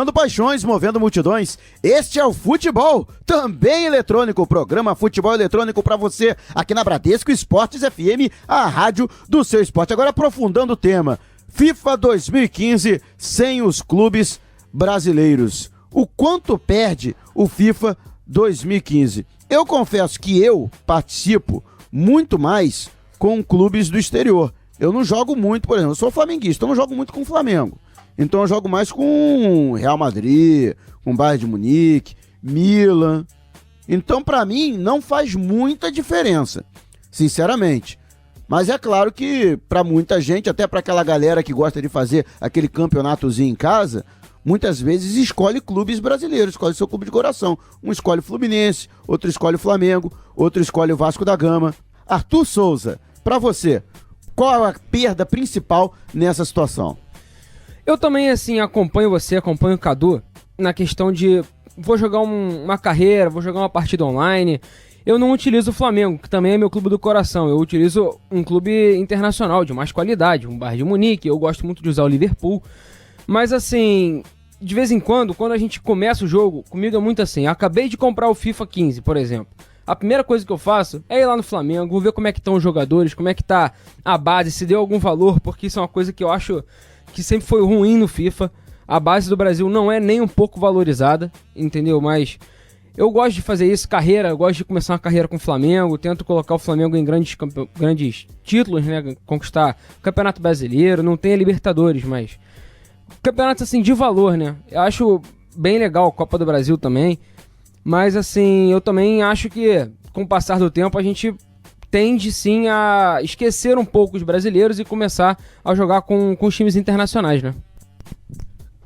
despertando paixões, movendo multidões. Este é o Futebol, também eletrônico, o programa Futebol Eletrônico para você, aqui na Bradesco Esportes FM, a rádio do seu esporte. Agora aprofundando o tema, FIFA 2015 sem os clubes brasileiros. O quanto perde o FIFA 2015? Eu confesso que eu participo muito mais com clubes do exterior. Eu não jogo muito, por exemplo, eu sou flamenguista, eu não jogo muito com o Flamengo. Então eu jogo mais com Real Madrid, com Bayern de Munique, Milan. Então pra mim não faz muita diferença, sinceramente. Mas é claro que pra muita gente, até pra aquela galera que gosta de fazer aquele campeonatozinho em casa, muitas vezes escolhe clubes brasileiros, escolhe seu clube de coração. Um escolhe o Fluminense, outro escolhe o Flamengo, outro escolhe o Vasco da Gama. Arthur Souza, pra você, qual a perda principal nessa situação? Eu também, assim, acompanho o Cadu, na questão de vou jogar uma carreira, vou jogar uma partida online. Eu não utilizo o Flamengo, que também é meu clube do coração. Eu utilizo um clube internacional de mais qualidade, um Bayern de Munique. Eu gosto muito de usar o Liverpool. Mas, assim, de vez em quando a gente começa o jogo, comigo é muito assim. Eu acabei de comprar o FIFA 15, por exemplo. A primeira coisa que eu faço é ir lá no Flamengo, vou ver como é que estão os jogadores, como é que tá a base, se deu algum valor, porque isso é uma coisa que eu acho que sempre foi ruim no FIFA. A base do Brasil não é nem um pouco valorizada, entendeu? Mas eu gosto de fazer isso, eu gosto de começar uma carreira com o Flamengo, tento colocar o Flamengo em grandes títulos, né? Conquistar o Campeonato Brasileiro, não tem a Libertadores, mas campeonatos assim de valor, né? Eu acho bem legal a Copa do Brasil também. Mas assim, eu também acho que com o passar do tempo a gente tende sim a esquecer um pouco os brasileiros e começar a jogar com os times internacionais, né?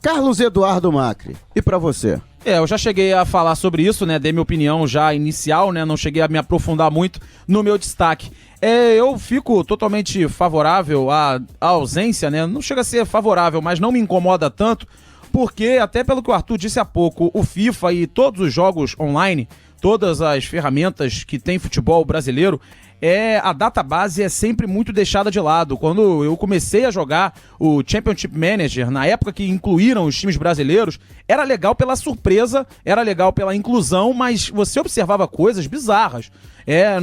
Carlos Eduardo Macri, e pra você? Eu já cheguei a falar sobre isso, né? Dei minha opinião já inicial, né? Não cheguei a me aprofundar muito no meu destaque. Eu fico totalmente favorável à ausência, né? Não chega a ser favorável, mas não me incomoda tanto, porque, até pelo que o Arthur disse há pouco, o FIFA e todos os jogos online, todas as ferramentas que tem futebol brasileiro, a database é sempre muito deixada de lado. Quando eu comecei a jogar o Championship Manager, na época que incluíram os times brasileiros, era legal pela surpresa, era legal pela inclusão, mas você observava coisas bizarras.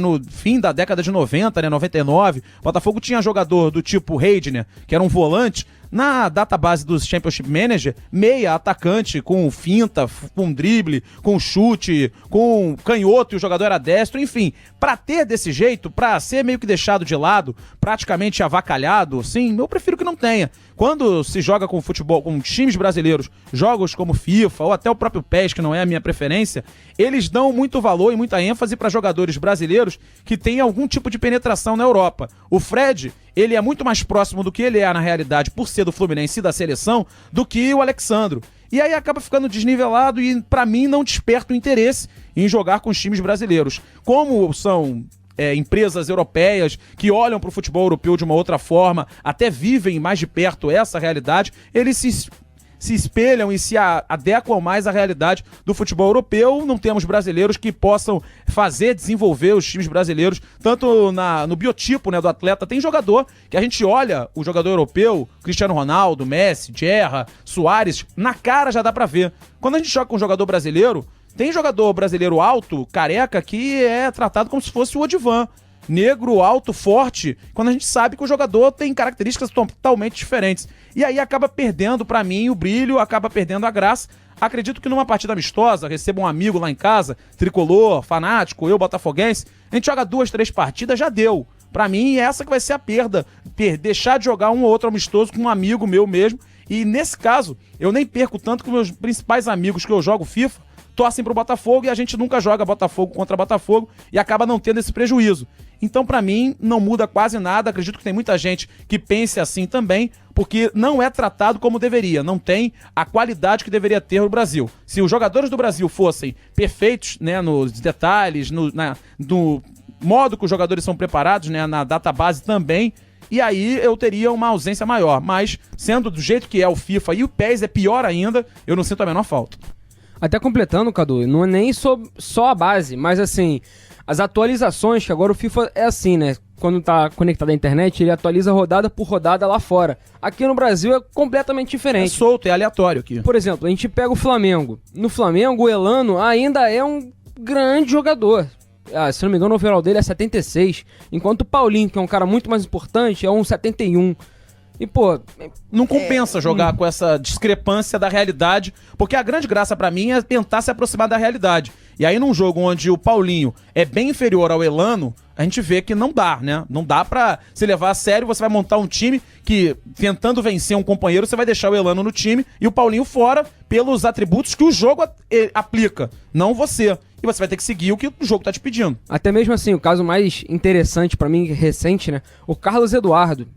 No fim da década de 90, né, 99, o Botafogo tinha jogador do tipo Heidner, que era um volante. Na database dos Championship Manager, meia atacante, com finta, com drible, com chute, com canhoto e o jogador era destro, enfim. Pra ter desse jeito, pra ser meio que deixado de lado, praticamente avacalhado, sim, eu prefiro que não tenha. Quando se joga com futebol, com times brasileiros, jogos como FIFA ou até o próprio PES, que não é a minha preferência, eles dão muito valor e muita ênfase para jogadores brasileiros que têm algum tipo de penetração na Europa. O Fred, ele é muito mais próximo do que ele é na realidade, por ser do Fluminense e da seleção, do que o Alexandro. E aí acaba ficando desnivelado e, pra mim, não desperta o interesse em jogar com os times brasileiros. Como são empresas europeias que olham para o futebol europeu de uma outra forma, até vivem mais de perto essa realidade, eles se espelham e se adequam mais à realidade do futebol europeu. Não temos brasileiros que possam desenvolver os times brasileiros, tanto no biotipo, né, do atleta. Tem jogador que a gente olha, o jogador europeu, Cristiano Ronaldo, Messi, Gerrard, Suárez, na cara já dá pra ver. Quando a gente joga com um jogador brasileiro, tem jogador brasileiro alto, careca, que é tratado como se fosse o Odivan. Negro, alto, forte, quando a gente sabe que o jogador tem características totalmente diferentes. E aí acaba perdendo, pra mim, o brilho, acaba perdendo a graça. Acredito que numa partida amistosa, receba um amigo lá em casa, tricolor, fanático, eu, botafoguense, a gente joga 2, 3 partidas, já deu. Pra mim, essa que vai ser a perda. Deixar de jogar um ou outro amistoso com um amigo meu mesmo. E nesse caso, eu nem perco tanto que meus principais amigos que eu jogo FIFA torcem pro Botafogo e a gente nunca joga Botafogo contra Botafogo e acaba não tendo esse prejuízo. Então, pra mim, não muda quase nada. Acredito que tem muita gente que pense assim também, porque não é tratado como deveria, não tem a qualidade que deveria ter no Brasil. Se os jogadores do Brasil fossem perfeitos, né, nos detalhes, no modo que os jogadores são preparados, né, na database também, e aí eu teria uma ausência maior. Mas, sendo do jeito que é o FIFA e o PES é pior ainda, eu não sinto a menor falta. Até completando, Cadu, não é nem só a base, mas assim, as atualizações, que agora o FIFA é assim, né? quando tá conectado à internet, ele atualiza rodada por rodada lá fora. Aqui no Brasil é completamente diferente. É solto, é aleatório aqui. Por exemplo, a gente pega o Flamengo. No Flamengo, o Elano ainda é um grande jogador. Se não me engano, o overall dele é 76. Enquanto o Paulinho, que é um cara muito mais importante, é um 71. E, pô... Não compensa jogar com essa discrepância da realidade, porque a grande graça pra mim é tentar se aproximar da realidade. E aí num jogo onde o Paulinho é bem inferior ao Elano, a gente vê que não dá, né? Não dá pra se levar a sério, você vai montar um time que, tentando vencer um companheiro, você vai deixar o Elano no time e o Paulinho fora pelos atributos que o jogo aplica, não você. E você vai ter que seguir o que o jogo tá te pedindo. Até mesmo assim, o caso mais interessante pra mim, recente, né? O Carlos Eduardo,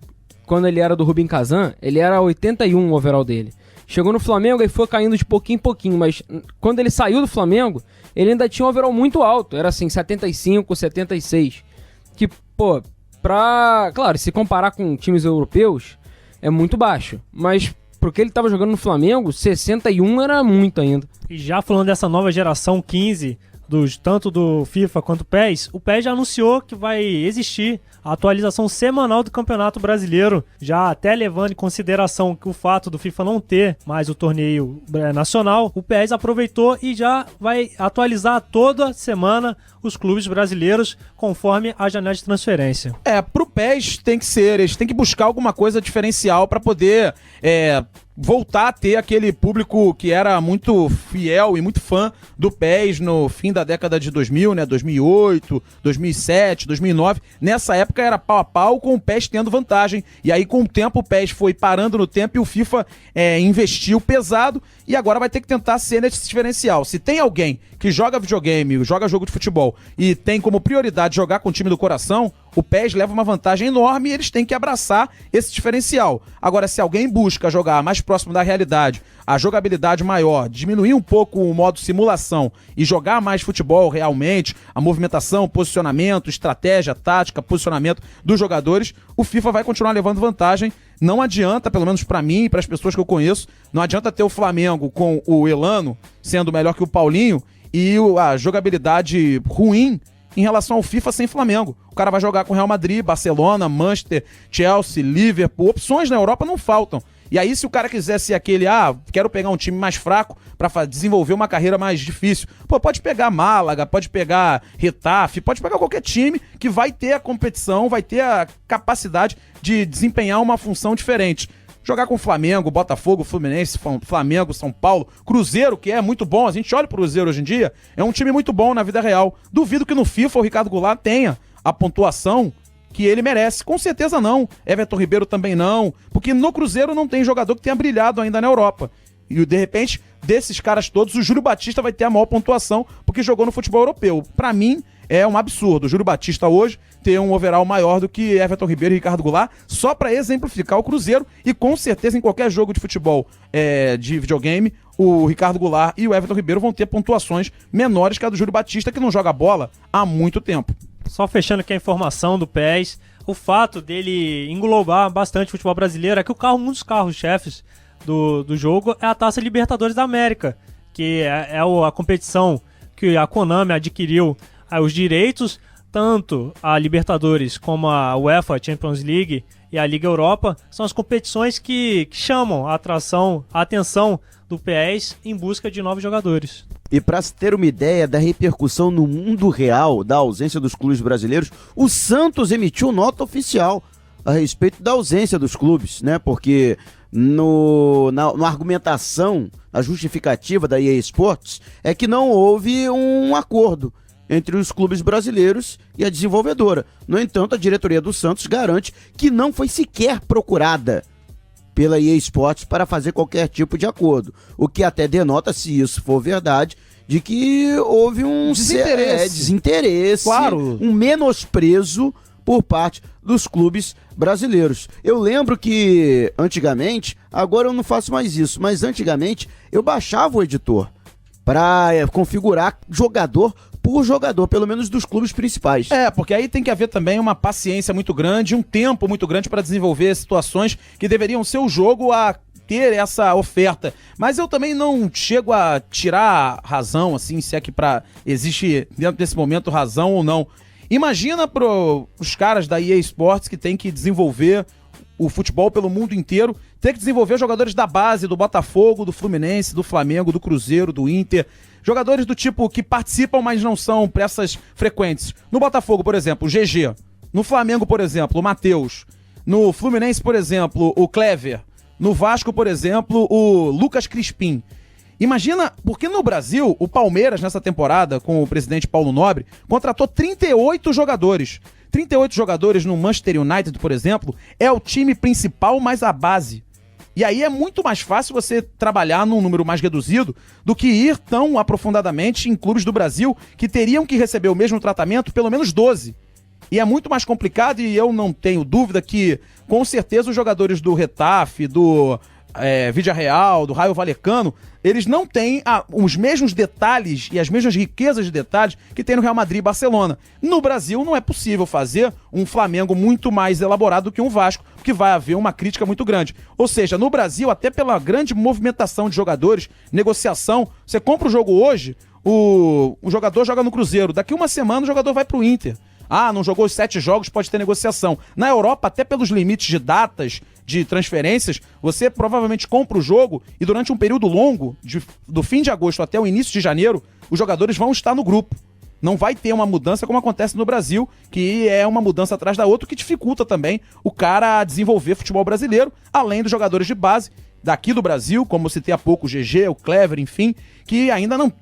quando ele era do Rubim Kazan, ele era 81 o overall dele. Chegou no Flamengo e foi caindo de pouquinho em pouquinho, mas quando ele saiu do Flamengo, ele ainda tinha um overall muito alto, era assim, 75, 76. Que, pô, claro, se comparar com times europeus, é muito baixo, mas pro que ele tava jogando no Flamengo, 61 era muito ainda. E já falando dessa nova geração 15, tanto do FIFA quanto do PES, o PES já anunciou que vai existir a atualização semanal do Campeonato Brasileiro, já até levando em consideração que o fato do FIFA não ter mais o torneio nacional, o PES aproveitou e já vai atualizar toda semana os clubes brasileiros conforme a janela de transferência. Pro PES tem que ser, eles têm que buscar alguma coisa diferencial para poder voltar a ter aquele público que era muito fiel e muito fã do PES no fim da década de 2000, né, 2008, 2007, 2009. Nessa época era pau a pau, com o PES tendo vantagem. E aí com o tempo o PES foi parando no tempo e o FIFA investiu pesado e agora vai ter que tentar ser nesse diferencial. Se tem alguém que joga videogame, joga jogo de futebol e tem como prioridade jogar com o time do coração, o PES leva uma vantagem enorme e eles têm que abraçar esse diferencial. Agora, se alguém busca jogar mais próximo da realidade, a jogabilidade maior, diminuir um pouco o modo simulação e jogar mais futebol realmente, a movimentação, posicionamento, estratégia, tática, posicionamento dos jogadores, o FIFA vai continuar levando vantagem. Não adianta, pelo menos pra mim e pras pessoas que eu conheço, não adianta ter o Flamengo com o Elano sendo melhor que o Paulinho e a jogabilidade ruim em relação ao FIFA sem Flamengo. O cara vai jogar com Real Madrid, Barcelona, Manchester, Chelsea, Liverpool. Opções na Europa não faltam. E aí, se o cara quiser ser aquele, quero pegar um time mais fraco pra desenvolver uma carreira mais difícil, pode pegar Málaga, pode pegar Retafe, pode pegar qualquer time que vai ter a competição, vai ter a capacidade de desempenhar uma função diferente. Jogar com Flamengo, Botafogo, Fluminense, Flamengo, São Paulo, Cruzeiro, que é muito bom. A gente olha pro Cruzeiro hoje em dia, é um time muito bom na vida real. Duvido que no FIFA o Ricardo Goulart tenha a pontuação que ele merece. Com certeza não. Everton Ribeiro também não. Porque no Cruzeiro não tem jogador que tenha brilhado ainda na Europa. E de repente, desses caras todos, o Júlio Batista vai ter a maior pontuação porque jogou no futebol europeu. Pra mim, é um absurdo. O Júlio Batista hoje ter um overall maior do que Everton Ribeiro e Ricardo Goulart, só para exemplificar o Cruzeiro, e com certeza em qualquer jogo de futebol de videogame, o Ricardo Goulart e o Everton Ribeiro vão ter pontuações menores que a do Júlio Batista, que não joga bola há muito tempo. Só fechando aqui a informação do PES, o fato dele englobar bastante o futebol brasileiro é que um dos carros-chefes do jogo é a Taça Libertadores da América, que é a competição que a Konami adquiriu os direitos, tanto a Libertadores como a UEFA Champions League e a Liga Europa, são as competições que chamam a atenção do PES em busca de novos jogadores. E para se ter uma ideia da repercussão no mundo real da ausência dos clubes brasileiros, o Santos emitiu nota oficial a respeito da ausência dos clubes, né? Porque na argumentação, a justificativa da EA Sports é que não houve um acordo entre os clubes brasileiros e a desenvolvedora. No entanto, a diretoria do Santos garante que não foi sequer procurada pela EA Sports para fazer qualquer tipo de acordo, o que até denota, se isso for verdade, de que houve um desinteresse, claro, um menosprezo por parte dos clubes brasileiros. Eu lembro que antigamente, agora eu não faço mais isso, mas antigamente eu baixava o editor para configurar jogador por jogador, pelo menos dos clubes principais. Porque aí tem que haver também uma paciência muito grande, um tempo muito grande para desenvolver situações que deveriam ser o jogo a ter essa oferta. Mas eu também não chego a tirar razão, assim, se é que existe dentro desse momento razão ou não. Imagina os caras da EA Sports que tem que desenvolver o futebol pelo mundo inteiro, ter que desenvolver jogadores da base, do Botafogo, do Fluminense, do Flamengo, do Cruzeiro, do Inter, jogadores do tipo que participam, mas não são peças frequentes. No Botafogo, por exemplo, o GG. No Flamengo, por exemplo, o Matheus. No Fluminense, por exemplo, o Clever. No Vasco, por exemplo, o Lucas Crispim. Imagina, porque no Brasil, o Palmeiras, nessa temporada, com o presidente Paulo Nobre, contratou 38 jogadores. 38 jogadores no Manchester United, por exemplo, é o time principal mais a base. E aí é muito mais fácil você trabalhar num número mais reduzido do que ir tão aprofundadamente em clubes do Brasil que teriam que receber o mesmo tratamento, pelo menos 12. E é muito mais complicado e eu não tenho dúvida que, com certeza, os jogadores do Retafe, do Vídea Real, do Raio Vallecano, eles não têm os mesmos detalhes e as mesmas riquezas de detalhes que tem no Real Madrid e Barcelona. No Brasil não é possível fazer um Flamengo muito mais elaborado do que um Vasco, porque vai haver uma crítica muito grande. Ou seja, no Brasil, até pela grande movimentação de jogadores, negociação, você compra o jogo hoje, o jogador joga no Cruzeiro, daqui uma semana o jogador vai pro Inter. Ah, não jogou os 7 jogos, pode ter negociação. Na Europa, até pelos limites de datas, de transferências, você provavelmente compra o jogo e durante um período longo, do fim de agosto até o início de janeiro, os jogadores vão estar no grupo. Não vai ter uma mudança como acontece no Brasil, que é uma mudança atrás da outra, que dificulta também o cara a desenvolver futebol brasileiro, além dos jogadores de base daqui do Brasil, como eu citei há pouco, o GG, o Clever, enfim, que ainda não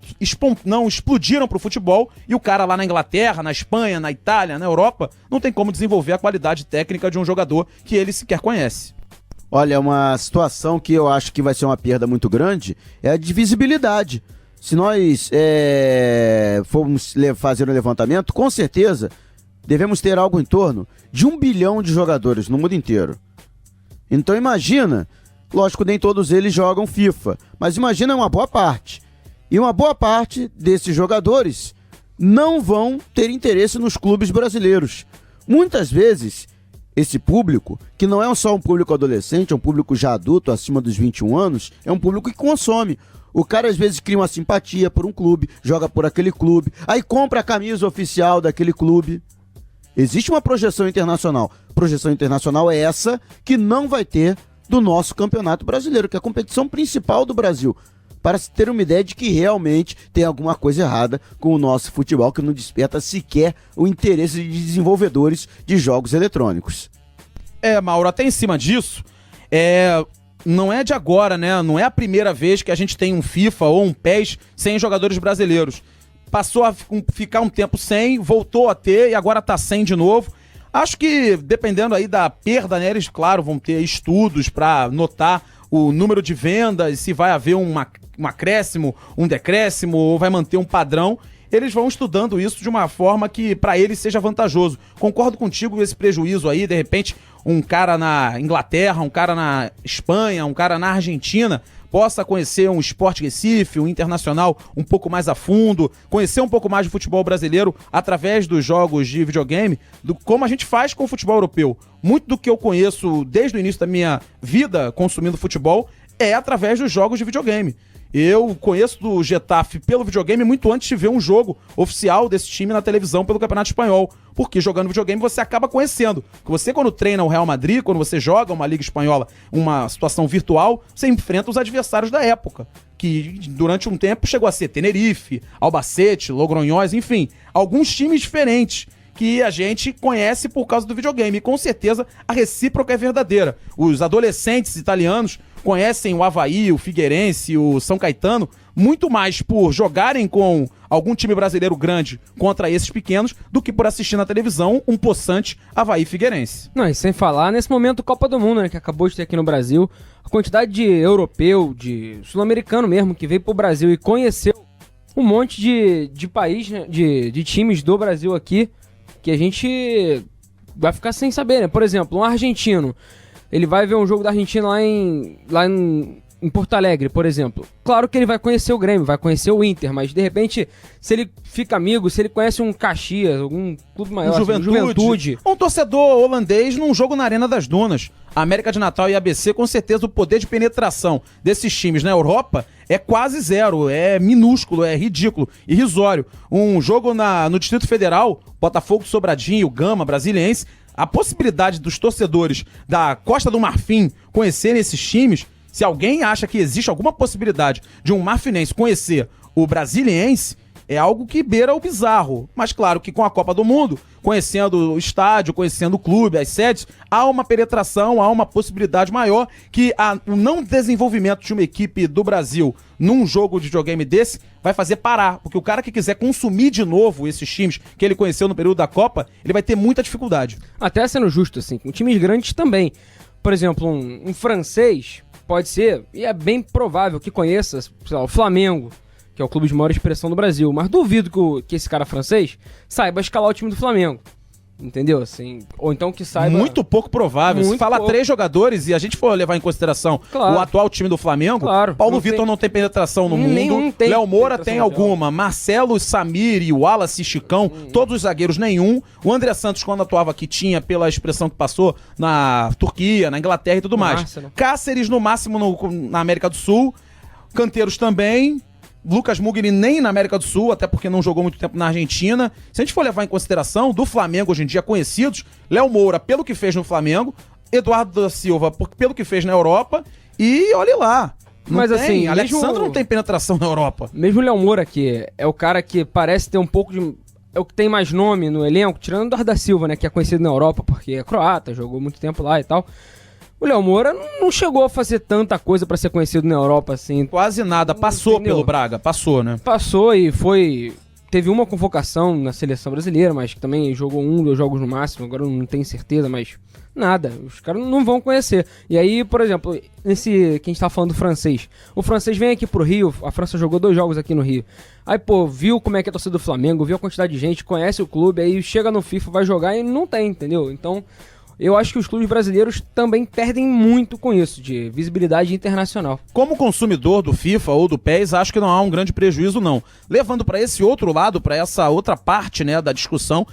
explodiram pro futebol, e o cara lá na Inglaterra, na Espanha, na Itália, na Europa, não tem como desenvolver a qualidade técnica de um jogador que ele sequer conhece. Olha, uma situação que eu acho que vai ser uma perda muito grande é a de visibilidade. Se nós formos fazer um levantamento, com certeza devemos ter algo em torno de 1 bilhão de jogadores no mundo inteiro. Então imagina, lógico, nem todos eles jogam FIFA, mas imagina uma boa parte. E uma boa parte desses jogadores não vão ter interesse nos clubes brasileiros. Muitas vezes, esse público, que não é só um público adolescente, é um público já adulto, acima dos 21 anos, é um público que consome. O cara às vezes cria uma simpatia por um clube, joga por aquele clube, aí compra a camisa oficial daquele clube. Existe uma projeção internacional. Projeção internacional é essa que não vai ter do nosso Campeonato Brasileiro, que é a competição principal do Brasil, para se ter uma ideia de que realmente tem alguma coisa errada com o nosso futebol, que não desperta sequer o interesse de desenvolvedores de jogos eletrônicos. Mauro, até em cima disso, não é de agora, né? Não é a primeira vez que a gente tem um FIFA ou um PES sem jogadores brasileiros. Passou a ficar um tempo sem, voltou a ter e agora tá sem de novo. Acho que, dependendo aí da perda, né, eles, claro, vão ter estudos para notar o número de vendas, se vai haver um acréscimo, um decréscimo, ou vai manter um padrão. Eles vão estudando isso de uma forma que para eles seja vantajoso. Concordo contigo com esse prejuízo aí, de repente, um cara na Inglaterra, um cara na Espanha, um cara na Argentina possa conhecer um Sport Recife, um Internacional um pouco mais a fundo, conhecer um pouco mais do futebol brasileiro através dos jogos de videogame, como a gente faz com o futebol europeu. Muito do que eu conheço desde o início da minha vida consumindo futebol é através dos jogos de videogame. Eu conheço do Getafe pelo videogame muito antes de ver um jogo oficial desse time na televisão pelo Campeonato Espanhol. Porque jogando videogame você acaba conhecendo. Porque você, quando treina o Real Madrid, quando você joga uma Liga Espanhola, uma situação virtual, você enfrenta os adversários da época. Que durante um tempo chegou a ser Tenerife, Albacete, Logronhós, enfim, alguns times diferentes que a gente conhece por causa do videogame. E com certeza a recíproca é verdadeira. Os adolescentes italianos conhecem o Avaí, o Figueirense, o São Caetano, muito mais por jogarem com algum time brasileiro grande contra esses pequenos do que por assistir na televisão um possante Avaí Figueirense. Não, e sem falar nesse momento Copa do Mundo, né, que acabou de ter aqui no Brasil, a quantidade de europeu, de sul-americano mesmo, que veio pro Brasil e conheceu um monte de país, né, de times do Brasil aqui, que a gente vai ficar sem saber, né? Por exemplo, um argentino, ele vai ver um jogo da Argentina lá em Porto Alegre, por exemplo. Claro que ele vai conhecer o Grêmio, vai conhecer o Inter, mas de repente, se ele fica amigo, se ele conhece um Caxias, algum clube maior, Juventude. Um torcedor holandês num jogo na Arena das Dunas. América de Natal e ABC, com certeza o poder de penetração desses times na Europa é quase zero, é minúsculo, é ridículo, irrisório. Um jogo no Distrito Federal, Botafogo, Sobradinho, Gama, Brasiliense, a possibilidade dos torcedores da Costa do Marfim conhecerem esses times, se alguém acha que existe alguma possibilidade de um marfinense conhecer o Brasiliense, é algo que beira o bizarro. Mas claro que com a Copa do Mundo, conhecendo o estádio, conhecendo o clube, as sedes, há uma penetração, há uma possibilidade maior que o não desenvolvimento de uma equipe do Brasil num jogo de videogame desse vai fazer parar. Porque o cara que quiser consumir de novo esses times que ele conheceu no período da Copa, ele vai ter muita dificuldade. Até sendo justo, assim, com times grandes também. Por exemplo, um francês pode ser, e é bem provável que conheça, sei lá, o Flamengo, que é o clube de maior expressão do Brasil. Mas duvido que esse cara francês saiba escalar o time do Flamengo. Entendeu? Assim, ou então que saiba... Muito pouco provável. Muito Se falar pouco. 3 jogadores e a gente for levar em consideração Claro. o atual time do Flamengo, Claro. Paulo Não Vitor tem- não tem penetração no mundo, Nenhum tem Léo Moura penetração tem no alguma, Marcelo, Samir e Wallace Chicão, todos os zagueiros nenhum. O André Santos, quando atuava aqui, tinha pela expressão que passou na Turquia, na Inglaterra e tudo mais. Arsenal. Cáceres no máximo na América do Sul, Canteiros também. Lucas Mugni nem na América do Sul, até porque não jogou muito tempo na Argentina. Se a gente for levar em consideração, do Flamengo hoje em dia conhecidos, Léo Moura pelo que fez no Flamengo, Eduardo da Silva pelo que fez na Europa, e olhe lá. Não Mas, tem, assim, Alexandre mesmo- não tem penetração na Europa. Mesmo o Léo Moura, que é o cara que parece ter um pouco de... É o que tem mais nome no elenco, tirando o Eduardo da Silva, né? Que é conhecido na Europa porque é croata, jogou muito tempo lá e tal. O Léo Moura não chegou a fazer tanta coisa pra ser conhecido na Europa, assim. Quase nada, passou Entendeu? pelo Braga, passou, né? Passou e foi... Teve uma convocação na seleção brasileira, mas que também jogou 2 jogos no máximo, agora eu não tenho certeza, mas nada, os caras não vão conhecer. E aí, por exemplo, nesse que a gente tá falando do francês, o francês vem aqui pro Rio, a França jogou 2 jogos aqui no Rio, aí pô, viu como é que é a torcida do Flamengo, viu a quantidade de gente, conhece o clube, aí chega no FIFA, vai jogar e não tem, entendeu? Então... Eu acho que os clubes brasileiros também perdem muito com isso, de visibilidade internacional. Como consumidor do FIFA ou do PES, acho que não há um grande prejuízo, não. Levando para esse outro lado, para essa outra parte, né, da discussão,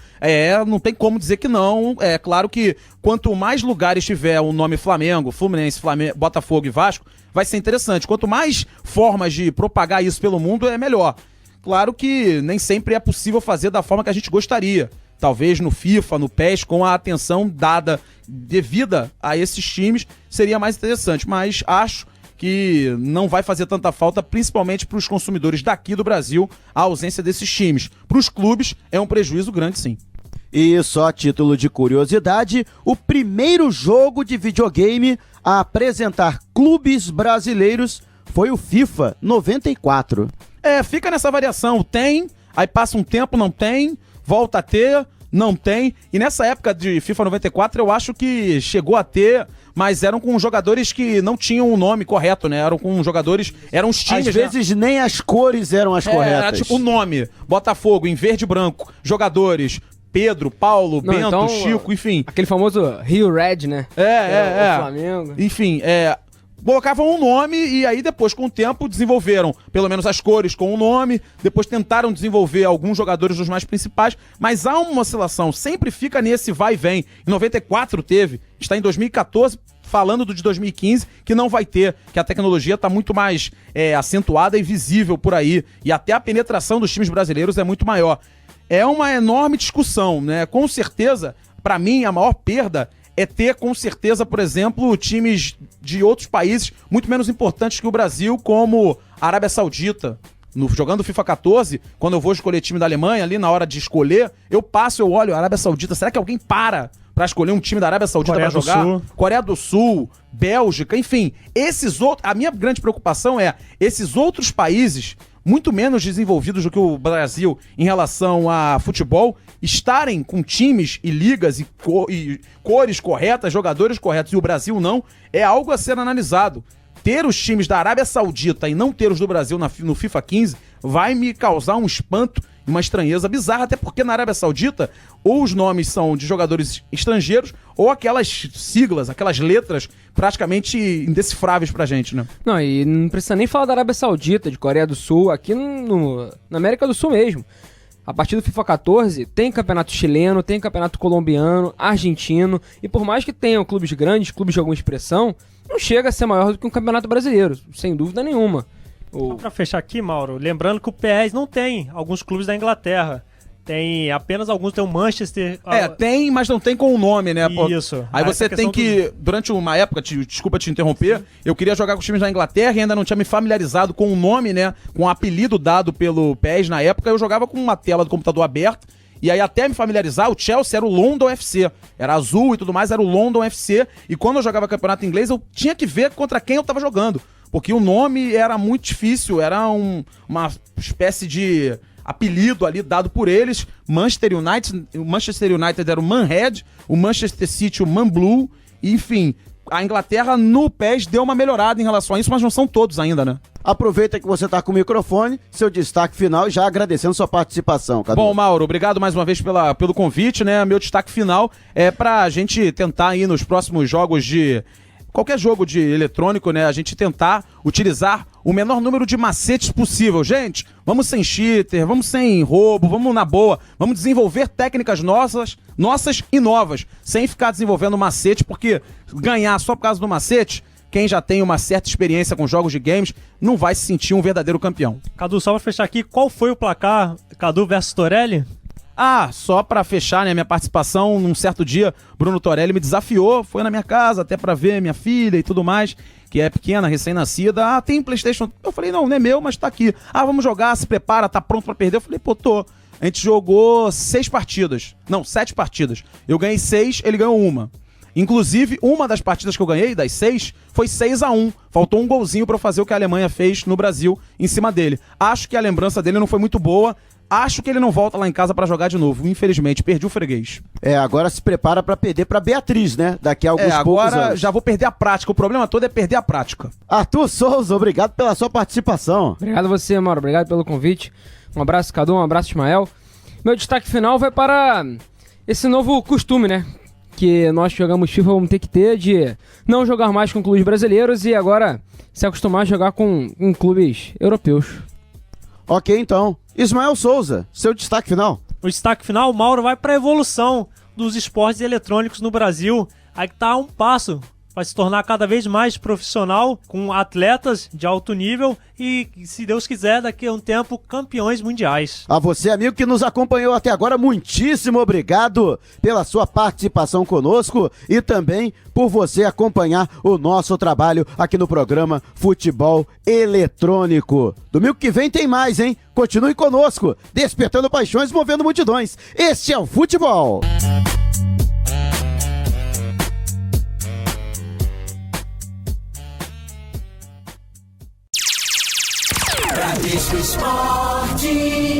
não tem como dizer que não. É claro que quanto mais lugares tiver o nome Flamengo, Fluminense, Botafogo e Vasco, vai ser interessante. Quanto mais formas de propagar isso pelo mundo, é melhor. Claro que nem sempre é possível fazer da forma que a gente gostaria. Talvez no FIFA, no PES, com a atenção dada devida a esses times, seria mais interessante. Mas acho que não vai fazer tanta falta, principalmente para os consumidores daqui do Brasil, a ausência desses times. Para os clubes, é um prejuízo grande, sim. E só a título de curiosidade, o primeiro jogo de videogame a apresentar clubes brasileiros foi o FIFA 94. Fica nessa variação. Tem, aí passa um tempo, não tem, volta a ter, não tem. E nessa época de FIFA 94, eu acho que chegou a ter, mas eram com jogadores que não tinham o nome correto, né? Eram com jogadores, eram os times, Às né? vezes nem as cores eram as corretas. Era tipo o nome, Botafogo, em verde e branco, jogadores, Pedro, Paulo, Não, Bento, então, Chico, enfim. Aquele famoso Rio Red, né? O Flamengo. Enfim, colocavam um nome e aí depois, com o tempo, desenvolveram pelo menos as cores com o nome, depois tentaram desenvolver alguns jogadores dos mais principais, mas há uma oscilação, sempre fica nesse vai e vem. Em 94 teve, está em 2014, falando do de 2015, que não vai ter, que a tecnologia está muito mais acentuada e visível por aí, e até a penetração dos times brasileiros é muito maior. É uma enorme discussão, né? Com certeza, para mim, a maior perda é ter, com certeza, por exemplo, times de outros países muito menos importantes que o Brasil, como a Arábia Saudita. Jogando FIFA 14, quando eu vou escolher time da Alemanha, ali na hora de escolher, eu olho a Arábia Saudita. Será que alguém para escolher um time da Arábia Saudita para jogar? Sul. Coreia do Sul, Bélgica, enfim. A minha grande preocupação é esses outros países, muito menos desenvolvidos do que o Brasil em relação a futebol, estarem com times e ligas e cores corretas, jogadores corretos, e o Brasil não, é algo a ser analisado. Ter os times da Arábia Saudita e não ter os do Brasil no FIFA 15 vai me causar um espanto e uma estranheza bizarra, até porque na Arábia Saudita ou os nomes são de jogadores estrangeiros ou aquelas siglas, aquelas letras praticamente indecifráveis pra gente, né? Não, e não precisa nem falar da Arábia Saudita, de Coreia do Sul, aqui na América do Sul mesmo. A partir do FIFA 14 tem campeonato chileno, tem campeonato colombiano, argentino, e por mais que tenham clubes grandes, clubes de alguma expressão, não chega a ser maior do que um campeonato brasileiro, sem dúvida nenhuma. Só pra fechar aqui, Mauro, lembrando que o PES não tem alguns clubes da Inglaterra. Tem apenas alguns, tem o Manchester... Tem, mas não tem com o nome, né? Isso. Aí você tem que, durante uma época, desculpa te interromper, Sim. Eu queria jogar com os times da Inglaterra e ainda não tinha me familiarizado com o nome, né? Com o apelido dado pelo PES na época, eu jogava com uma tela do computador aberta. E aí até me familiarizar, o Chelsea era o London FC. Era azul e tudo mais, era o London FC. E quando eu jogava campeonato inglês, eu tinha que ver contra quem eu tava jogando. Porque o nome era muito difícil, era uma espécie de apelido ali dado por eles. O Manchester United era o Manhead, o Manchester City o Man Blue, e, enfim, a Inglaterra no PES deu uma melhorada em relação a isso, mas não são todos ainda, né? Aproveita que você tá com o microfone, seu destaque final, já agradecendo sua participação, Cadu. Bom, Mauro, obrigado mais uma vez pelo convite, né? Meu destaque final é pra gente tentar aí nos próximos jogos de... qualquer jogo de eletrônico, né? A gente tentar utilizar o menor número de macetes possível. Gente, vamos sem cheater, vamos sem roubo, vamos na boa. Vamos desenvolver técnicas nossas e novas, sem ficar desenvolvendo macete, porque ganhar só por causa do macete, quem já tem uma certa experiência com jogos de games, não vai se sentir um verdadeiro campeão. Cadu, só pra fechar aqui, qual foi o placar Cadu versus Torelli? Só pra fechar, né, minha participação, num certo dia, Bruno Torelli me desafiou, foi na minha casa até pra ver minha filha e tudo mais, que é pequena, recém-nascida. Tem PlayStation? Eu falei, não é meu, mas tá aqui. Vamos jogar, se prepara, tá pronto pra perder? Eu falei, pô, tô. A gente jogou 7 partidas. Eu ganhei 6, ele ganhou 1. Inclusive, uma das partidas que eu ganhei, das 6, foi 6-1. Faltou um golzinho pra eu fazer o que a Alemanha fez no Brasil em cima dele. Acho que a lembrança dele não foi muito boa. Acho que ele não volta lá em casa pra jogar de novo. Infelizmente, perdi o freguês. Agora se prepara pra perder pra Beatriz, né? Daqui a alguns poucos anos. Agora já vou perder a prática. O problema todo é perder a prática. Arthur Souza, obrigado pela sua participação. Obrigado a você, Mauro. Obrigado pelo convite. Um abraço, Cadu. Um abraço, Ismael. Meu destaque final vai para esse novo costume, né? Que nós que jogamos FIFA vamos ter que ter de não jogar mais com clubes brasileiros e agora se acostumar a jogar com clubes europeus. Ok, então. Ismael Souza, seu destaque final. O destaque final, o Mauro vai para a evolução dos esportes eletrônicos no Brasil. Aí que tá a um passo para se tornar cada vez mais profissional, com atletas de alto nível e, se Deus quiser, daqui a um tempo, campeões mundiais. A você, amigo, que nos acompanhou até agora, muitíssimo obrigado pela sua participação conosco e também por você acompanhar o nosso trabalho aqui no programa Futebol Eletrônico. Domingo que vem tem mais, hein? Continue conosco, despertando paixões, movendo multidões. Este é o Futebol. Bradesco Esportes.